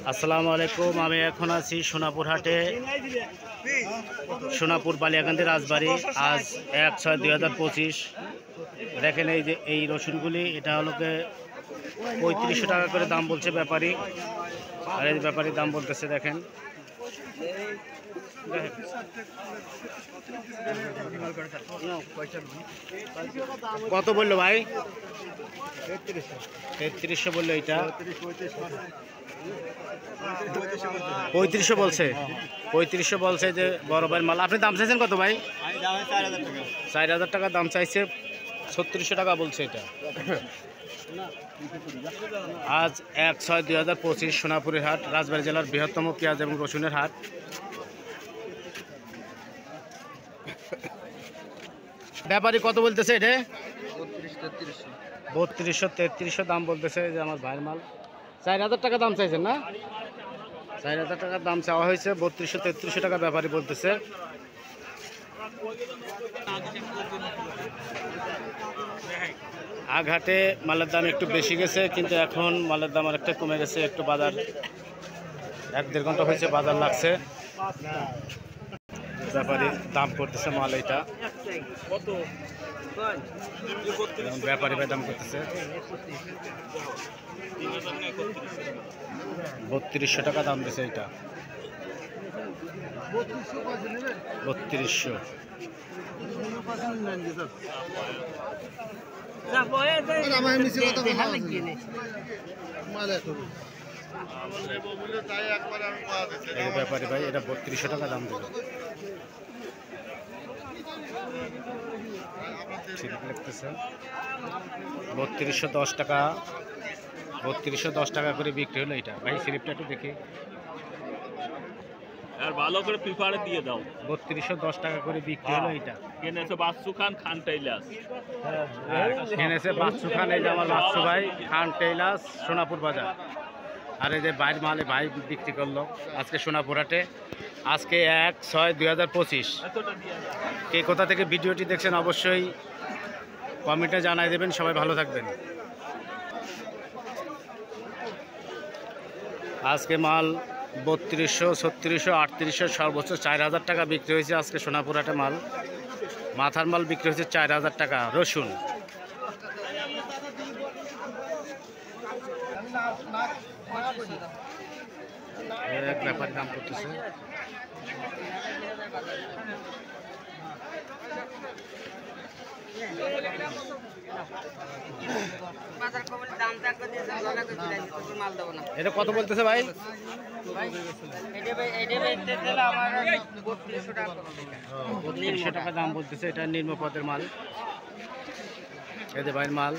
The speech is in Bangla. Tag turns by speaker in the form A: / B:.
A: আসসালামু আলাইকুম। আমি এখন আছি সোনাপুর হাটে, সোনাপুর বালিয়াকান্দি রাজবাড়ি। আজ 1/6/2025। দেখেন এই যে এই রসুনগুলি, এটা হলো 3500 টাকা করে দাম বলছে ব্যাপারী। আর এই ব্যাপারী দাম বলতেছে, দেখেন কত বললো ভাই? 3300 বললো। এইটা 3500 বলছে। 3500 বলছে যে বড় ভাইয়ের মাল। আপনি দাম চাইছেন কত ভাই? 4000 টাকা দাম চাইছে, 3600 টাকা বলছে এটা। আজ 1/6/2025 সোনাপুরের হাট, রাজবাড়ী জেলার বৃহত্তম পেঁয়াজ এবং রসুনের হাট। ব্যাপারী কত বলতেছে এটা? 3200-3300 দাম বলতেছে যে আমার ভাইয়ের মাল। 4000 টাকা দাম চাইছেন না? 4000 টাকার দাম চাওয়া হয়েছে, 3200-3300 টাকা ব্যাপারী বলতেছে। আঘাটে মালের দাম একটু বেশি গেছে, কিন্তু এখন মালের দাম অনেকটা কমে গেছে। একটু বাজার 1-1.5 ঘন্টা হয়েছে বাজার লাগছে। ব্যাপারী দাম করতেছে মাল। এইটা ব্যাপারী ভাই দাম করতেছে 3200 টাকা দাম দিছে। এইটা 3200। ব্যাপারী ভাই এটা 3200 টাকা দাম দেবে। 3210 টাকা, 3210 টাকা করে বিক্রি হলো। এটা ভাই স্লিপটা একটু দেখি,
B: আর ভালো করে পেপারে দিয়ে দাও।
A: 3210 টাকা করে বিক্রি হলো। এটা
B: কিনেছে বাচ্চু খান, খান টেইলার্স।
A: কিনেছে বাচ্চু খান, এই যে আমার বাচ্চু ভাই, খান টেইলার্স, সোনাপুর বাজার। আর এই যে বাইরের মালে ভাই বিক্রি করলো আজকে সোনাপুর হাটে। আজকে 1/6/2025। কে কোথা থেকে ভিডিওটি দেখছেন অবশ্যই কমেন্টে জানাই দেবেন। সবাই ভালো থাকবেন। আজকে মাল 3200, 3600, 3800, সর্বোচ্চ 4000 টাকা বিক্রি হয়েছে আজকে সোনাপুর হাটে মাল। মাথার মাল বিক্রি হয়েছে 4000 টাকা। রসুন এক ব্যাপারী দাম করতেছে। এটা কত বলতেছে ভাই? 3200 টাকা দাম বলতেছে। এটা নিম্নপদের মাল। এই যে ভাইয়ের মাল।